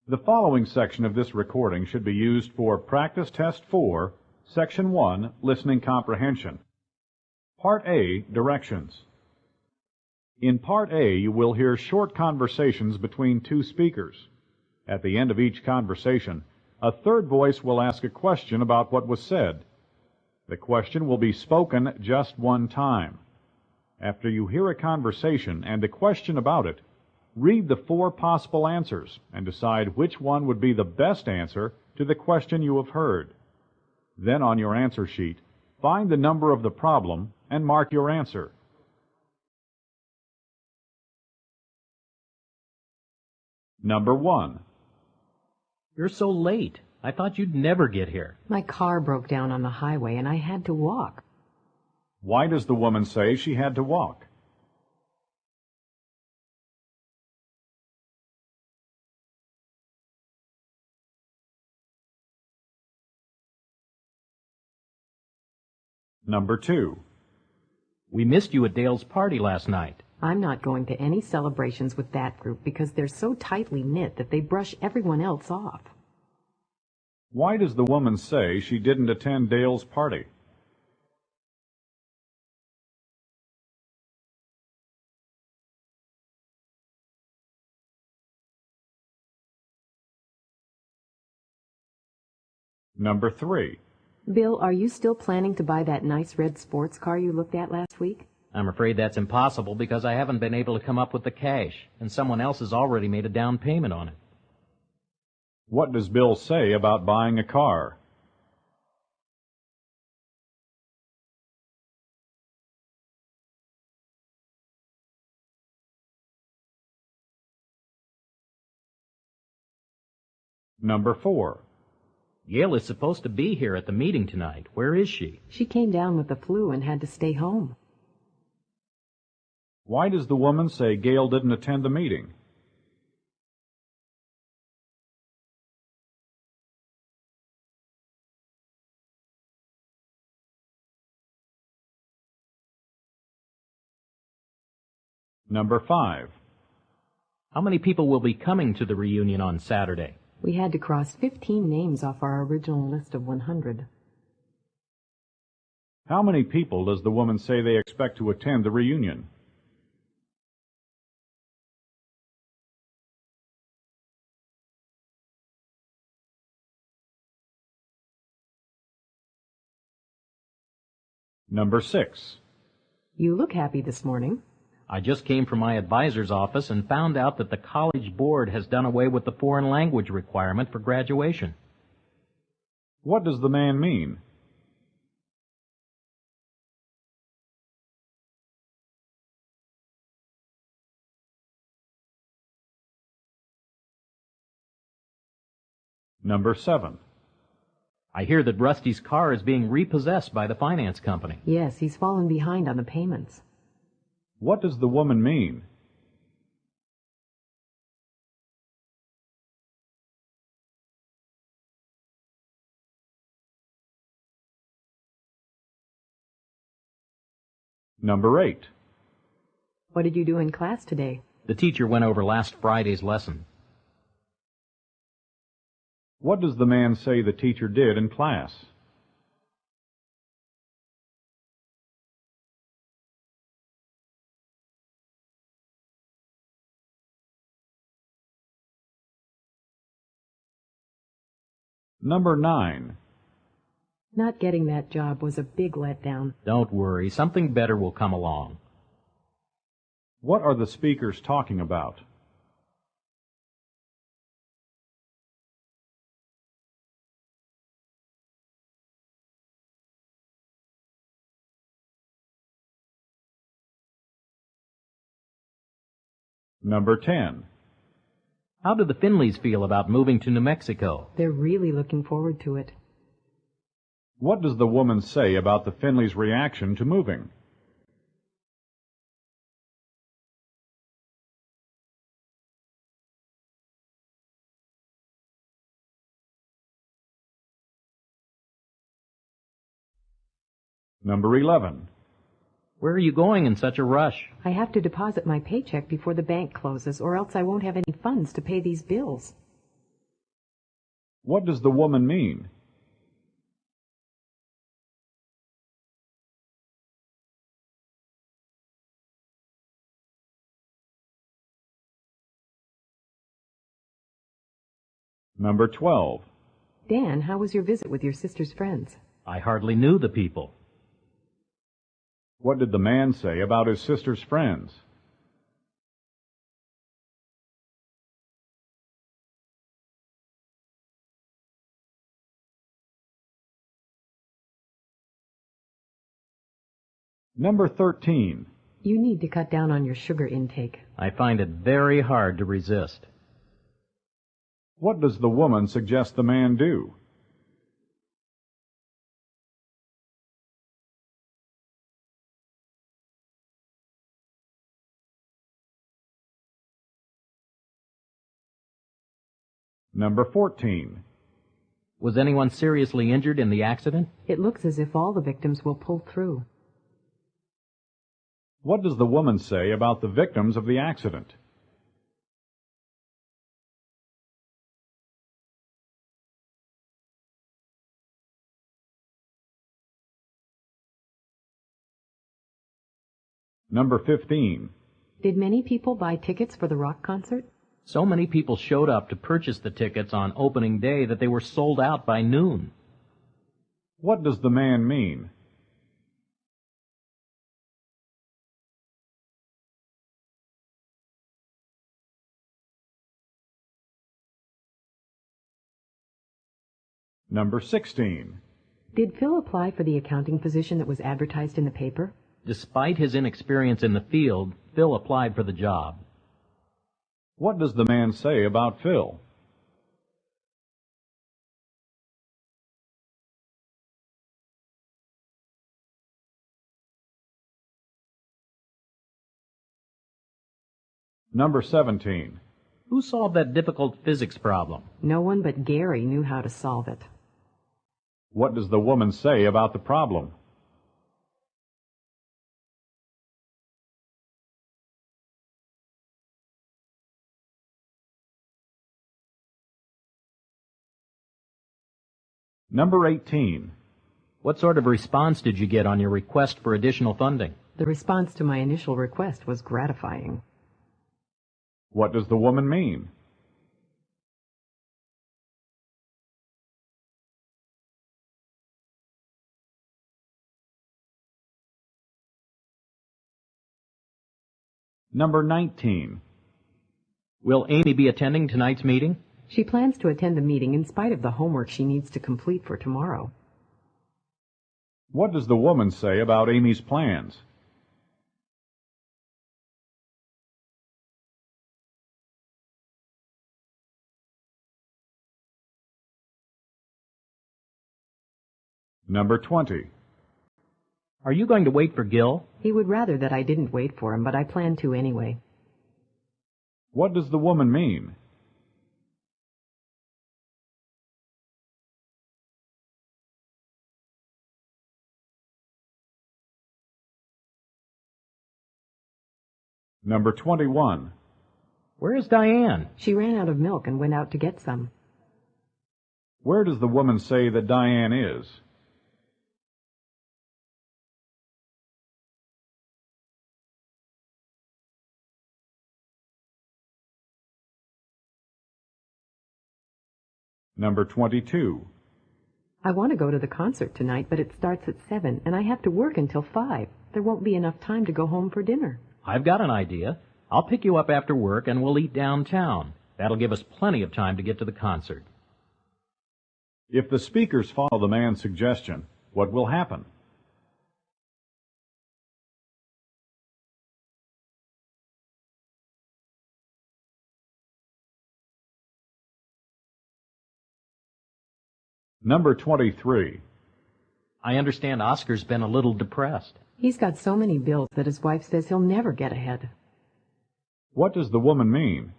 The following section of this recording should be used for Practice Test 4, Section 1, Listening Comprehension. Part A, Directions. In Part A, you will hear short conversations between two speakers. At the end of each conversation, a third voice will ask a question about what was said. The question will be spoken just one time. After you hear a conversation and a question about it, read the 4 possible answers and decide which one would be the best answer to the question you have heard. Then on your answer sheet, find the number of the problem and mark your answer. Number 1. You're so late. I thought you'd never get here. My car broke down on the highway and I had to walk. Why does the woman say she had to walk? Number 2. We missed you at Dale's party last night. I'm not going to any celebrations with that group because they're so tightly knit that they brush everyone else off. Why does the woman say she didn't attend Dale's party? Number 3. Bill, are you still planning to buy that nice red sports car you looked at last week? I'm afraid that's impossible because I haven't been able to come up with the cash, and someone else has already made a down payment on it. What does Bill say about buying a car? Number 4. Gail is supposed to be here at the meeting tonight. Where is she? She came down with the flu and had to stay home. Why does the woman say Gail didn't attend the meeting? Number 5. How many people will be coming to the reunion on Saturday? We had to cross 15 names off our original list of 100. How many people does the woman say they expect to attend the reunion? Number 6. You look happy this morning. I just came from my advisor's office and found out that the college board has done away with the foreign language requirement for graduation. What does the man mean? Number 7. I hear that Rusty's car is being repossessed by the finance company. Yes, he's fallen behind on the payments. What does the woman mean? Number 8. What did you do in class today? The teacher went over last Friday's lesson. What does the man say the teacher did in class? Number 9. Not getting that job was a big letdown. Don't worry, something better will come along. What are the speakers talking about? Number 10. How do the Finleys feel about moving to New Mexico? They're really looking forward to it. What does the woman say about the Finleys' reaction to moving? Number 11. Where are you going in such a rush? I have to deposit my paycheck before the bank closes, or else I won't have any funds to pay these bills. What does the woman mean? Number 12. Dan, how was your visit with your sister's friends? I hardly knew the people. What did the man say about his sister's friends? Number 13. You need to cut down on your sugar intake. I find it very hard to resist. What does the woman suggest the man do? Number 14. Was anyone seriously injured in the accident? It looks as if all the victims will pull through. What does the woman say about the victims of the accident? Number 15. Did many people buy tickets for the rock concert? So many people showed up to purchase the tickets on opening day that they were sold out by noon. What does the man mean? Number 16. Did Phil apply for the accounting position that was advertised in the paper? Despite his inexperience in the field, Phil applied for the job. What does the man say about Phil? Number 17. Who solved that difficult physics problem? No one but Gary knew how to solve it. What does the woman say about the problem? Number 18. What sort of response did you get on your request for additional funding? The response to my initial request was gratifying. What does the woman mean? Number 19. Will Amy be attending tonight's meeting? She plans to attend the meeting in spite of the homework she needs to complete for tomorrow. What does the woman say about Amy's plans? Number 20. Are you going to wait for Gil? He would rather that I didn't wait for him, but I plan to anyway. What does the woman mean? Number 21. Where is Diane? She ran out of milk and went out to get some. Where does the woman say that Diane is? Number 22. I want to go to the concert tonight, but it starts at 7, and I have to work until 5. There won't be enough time to go home for dinner. I've got an idea. I'll pick you up after work and we'll eat downtown. That'll give us plenty of time to get to the concert. If the speakers follow the man's suggestion, what will happen? Number 23. I understand Oscar's been a little depressed. He's got so many bills that his wife says he'll never get ahead. What does the woman mean?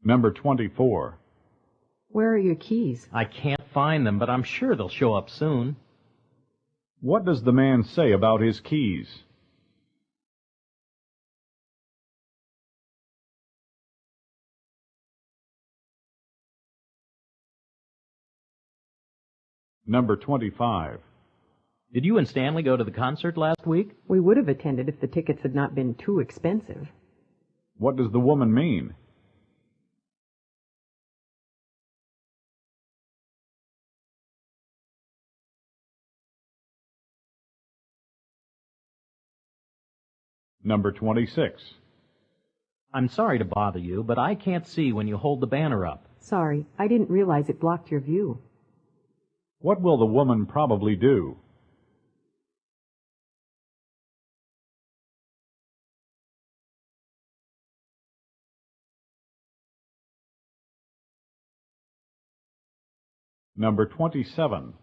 Number 24. Where are your keys? I can't find them, but I'm sure they'll show up soon. What does the man say about his keys? Number 25. Did you and Stanley go to the concert last week? We would have attended if the tickets had not been too expensive. What does the woman mean? Number 26. I'm sorry to bother you, but I can't see when you hold the banner up. Sorry, I didn't realize it blocked your view. What will the woman probably do? Number 27.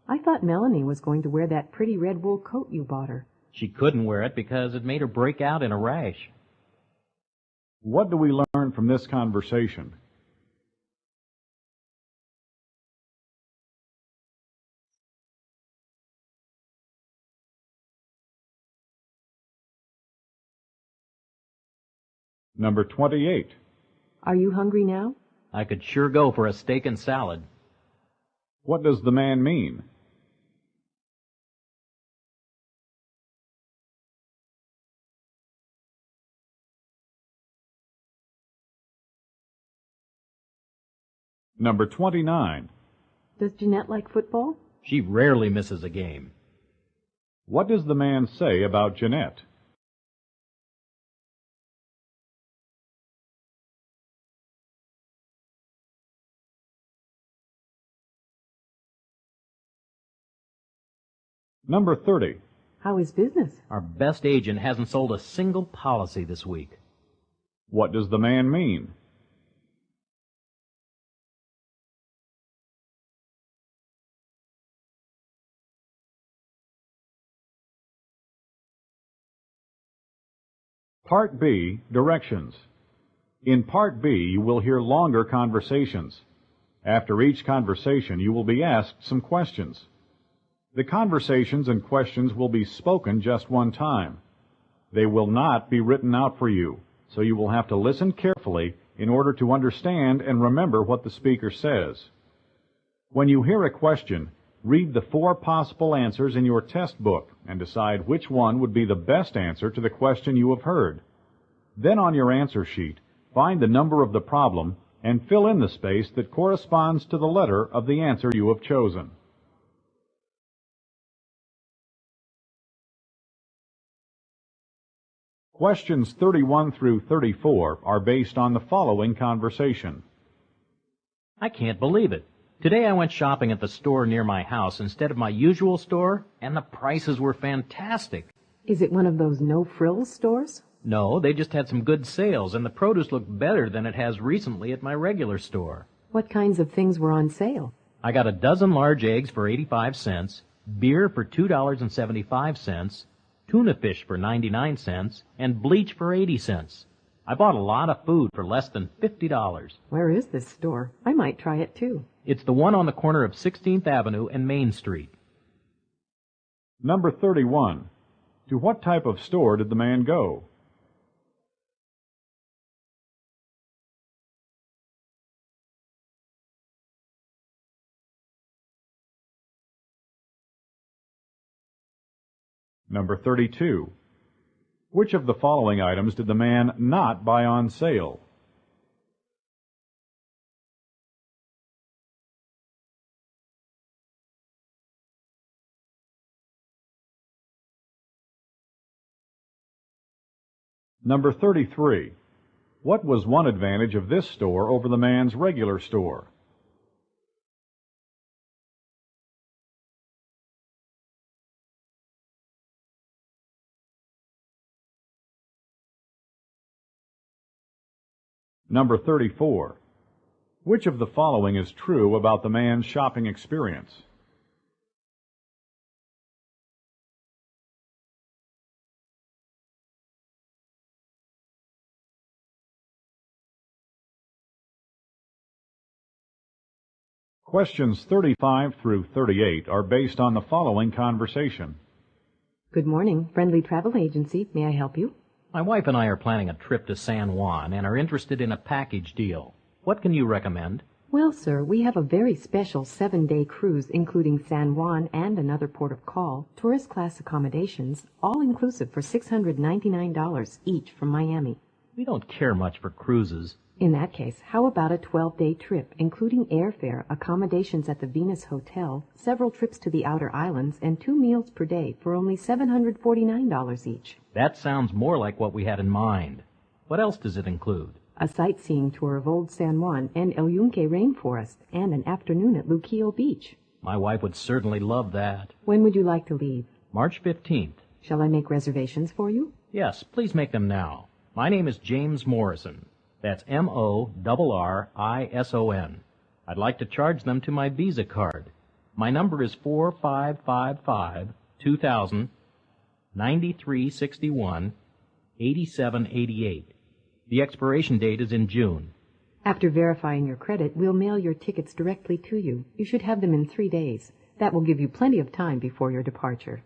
I thought Melanie was going to wear that pretty red wool coat you bought her. She couldn't wear it because it made her break out in a rash. What do we learn from this conversation? Number 28. Are you hungry now? I could sure go for a steak and salad. What does the man mean? Number 29. Does Jeanette like football? She rarely misses a game. What does the man say about Jeanette? Number 30. How is business? Our best agent hasn't sold a single policy this week. What does the man mean? Part B, Directions. In Part B, you will hear longer conversations. After each conversation, you will be asked some questions. The conversations and questions will be spoken just one time. They will not be written out for you, so you will have to listen carefully in order to understand and remember what the speaker says. When you hear a question, read the 4 possible answers in your test book and decide which one would be the best answer to the question you have heard. Then on your answer sheet, find the number of the problem and fill in the space that corresponds to the letter of the answer you have chosen. Questions 31 through 34 are based on the following conversation. I can't believe it. Today I went shopping at the store near my house instead of my usual store, and the prices were fantastic. Is it one of those no-frills stores? No, they just had some good sales, and the produce looked better than it has recently at my regular store. What kinds of things were on sale? I got a dozen large eggs for 85 cents, beer for $2.75, tuna fish for 99 cents, and bleach for 80 cents. I bought a lot of food for less than $50. Where is this store? I might try it too. It's the one on the corner of 16th Avenue and Main Street. Number 31. To what type of store did the man go? Number 32. Which of the following items did the man not buy on sale? Number 33. What was one advantage of this store over the man's regular store? Number 34. Which of the following is true about the man's shopping experience? Questions 35 through 38 are based on the following conversation. Good morning. Friendly Travel Agency. May I help you? My wife and I are planning a trip to San Juan and are interested in a package deal. What can you recommend? Well, sir, we have a very special 7-day cruise including San Juan and another port of call, tourist class accommodations, all inclusive for $699 each from Miami. We don't care much for cruises. In that case, how about a 12-day trip, including airfare, accommodations at the Venus Hotel, several trips to the outer islands, and 2 meals per day for only $749 each? That sounds more like what we had in mind. What else does it include? A sightseeing tour of Old San Juan and El Yunque Rainforest, and an afternoon at Luquillo Beach. My wife would certainly love that. When would you like to leave? March 15th. Shall I make reservations for you? Yes, please make them now. My name is James Morrison. That's Morrison. I'd like to charge them to my Visa card. My number is 4555-2000, 9361, 8788. The expiration date is in June. After verifying your credit, we'll mail your tickets directly to you. You should have them in 3 days. That will give you plenty of time before your departure.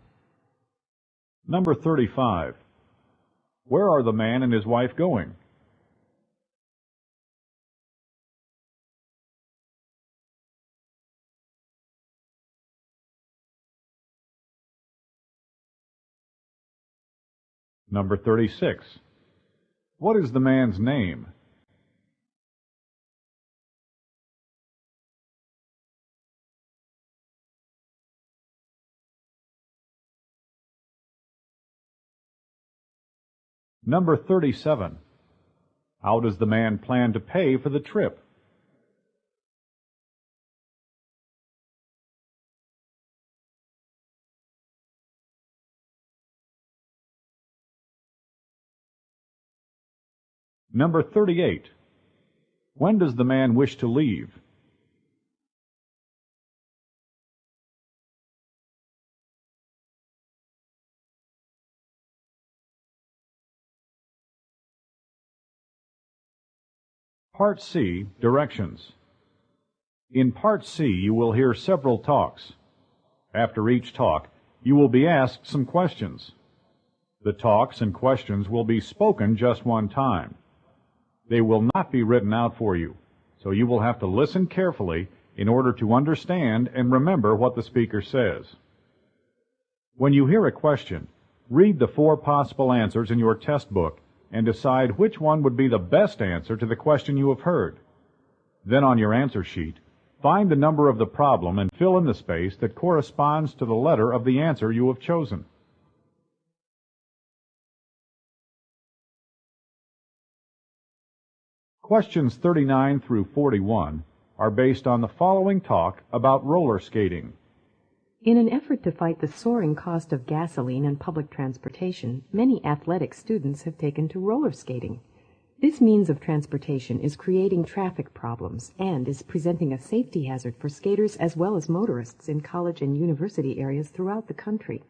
Number 35. Where are the man and his wife going? Number 36. What is the man's name? Number 37. How does the man plan to pay for the trip? Number 38. When does the man wish to leave? Part C, Directions. In Part C, you will hear several talks. After each talk, you will be asked some questions. The talks and questions will be spoken just one time. They will not be written out for you, so you will have to listen carefully in order to understand and remember what the speaker says. When you hear a question, read the 4 possible answers in your test book and decide which one would be the best answer to the question you have heard. Then on your answer sheet, find the number of the problem and fill in the space that corresponds to the letter of the answer you have chosen. Questions 39 through 41 are based on the following talk about roller skating. In an effort to fight the soaring cost of gasoline and public transportation, many athletic students have taken to roller skating. This means of transportation is creating traffic problems and is presenting a safety hazard for skaters as well as motorists in college and university areas throughout the country.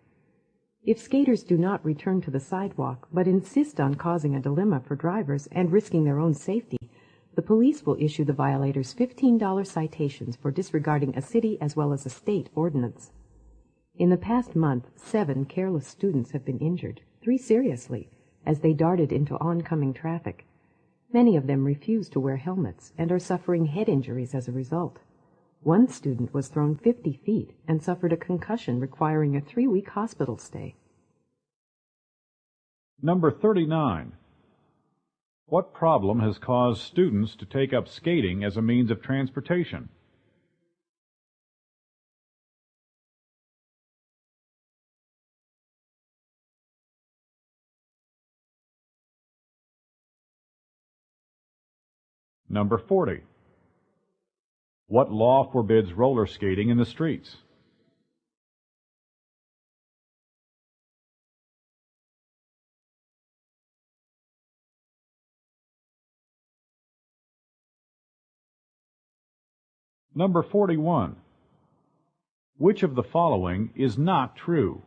If skaters do not return to the sidewalk but insist on causing a dilemma for drivers and risking their own safety, the police will issue the violators $15 citations for disregarding a city as well as a state ordinance. In the past month, 7 careless students have been injured, 3 seriously, as they darted into oncoming traffic. Many of them refuse to wear helmets and are suffering head injuries as a result. One student was thrown 50 feet and suffered a concussion requiring a 3-week hospital stay. Number 39. What problem has caused students to take up skating as a means of transportation? Number 40. What law forbids roller skating in the streets? Number 41. Which of the following is not true?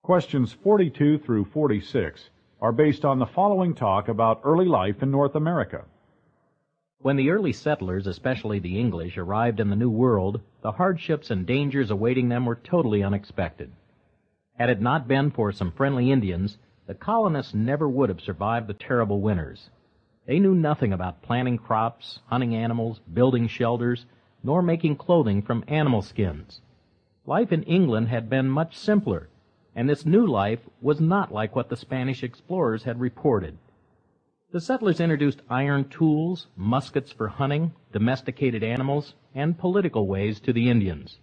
Questions 42 through 46 are based on the following talk about early life in North America. When the early settlers, especially the English, arrived in the New World, the hardships and dangers awaiting them were totally unexpected. Had it not been for some friendly Indians, the colonists never would have survived the terrible winters. They knew nothing about planting crops, hunting animals, building shelters, nor making clothing from animal skins. Life in England had been much simpler, and this new life was not like what the Spanish explorers had reported. The settlers introduced iron tools, muskets for hunting, domesticated animals, and political ways to the Indians.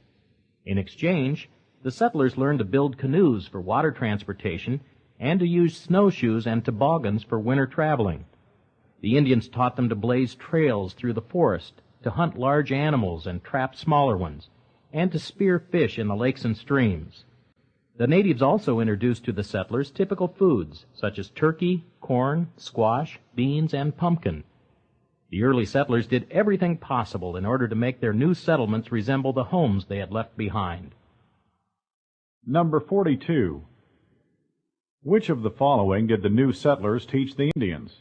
In exchange, the settlers learned to build canoes for water transportation and to use snowshoes and toboggans for winter traveling. The Indians taught them to blaze trails through the forest, to hunt large animals and trap smaller ones, and to spear fish in the lakes and streams. The natives also introduced to the settlers typical foods, such as turkey, corn, squash, beans, and pumpkin. The early settlers did everything possible in order to make their new settlements resemble the homes they had left behind. Number 42. Which of the following did the new settlers teach the Indians?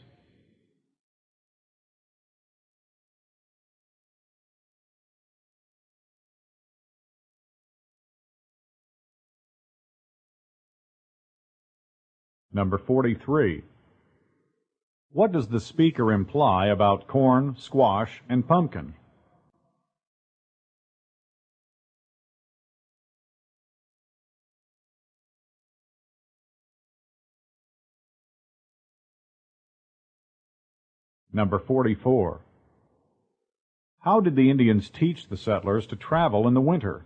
Number 43. What does the speaker imply about corn, squash, and pumpkin? Number 44. How did the Indians teach the settlers to travel in the winter?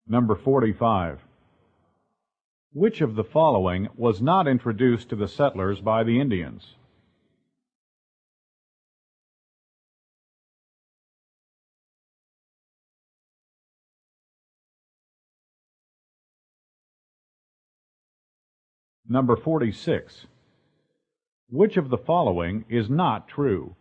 Number 45. Which of the following was not introduced to the settlers by the Indians? Number 46. Which of the following is not true?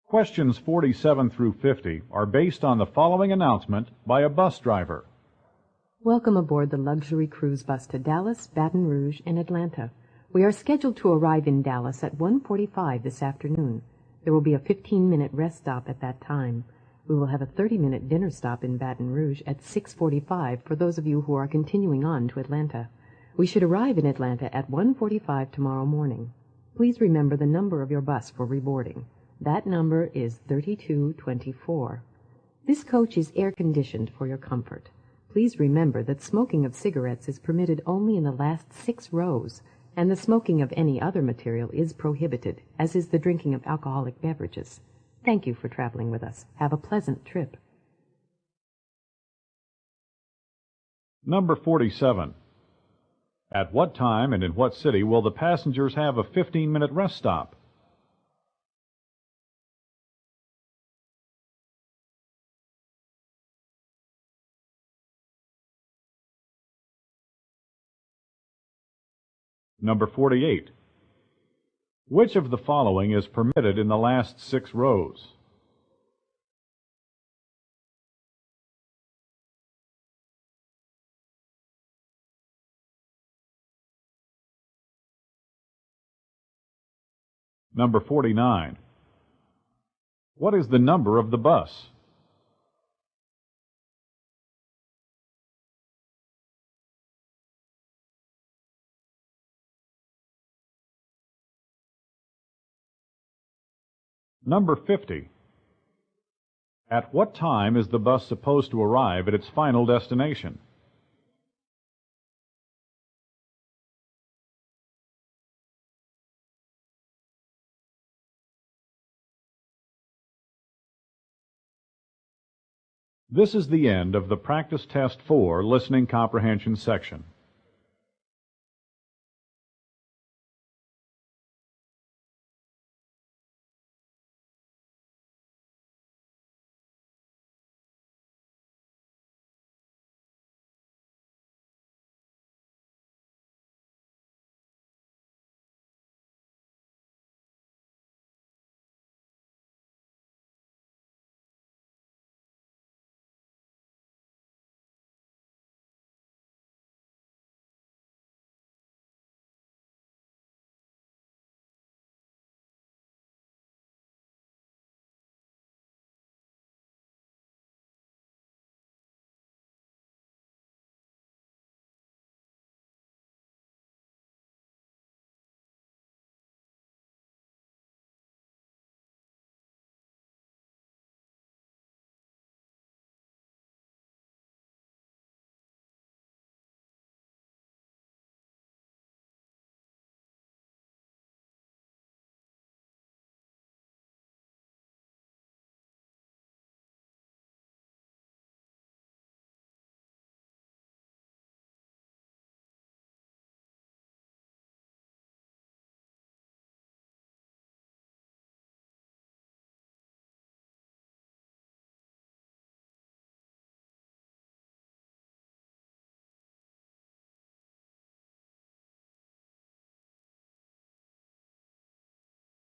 Questions 47 through 50 are based on the following announcement by a bus driver. Welcome aboard the luxury cruise bus to Dallas, Baton Rouge, and Atlanta. We are scheduled to arrive in Dallas at 1:45 this afternoon. There will be a 15-minute rest stop at that time. We will have a 30-minute dinner stop in Baton Rouge at 6:45 for those of you who are continuing on to Atlanta. We should arrive in Atlanta at 1:45 tomorrow morning. Please remember the number of your bus for reboarding. That number is 3224. This coach is air-conditioned for your comfort. Please remember that smoking of cigarettes is permitted only in the last 6 rows, and the smoking of any other material is prohibited, as is the drinking of alcoholic beverages. Thank you for traveling with us. Have a pleasant trip. Number 47. At what time and in what city will the passengers have a 15-minute rest stop? Number 48. Which of the following is permitted in the last 6 rows? Number 49. What is the number of the bus? Number 50. At what time is the bus supposed to arrive at its final destination? This is the end of the Practice Test 4 Listening Comprehension section.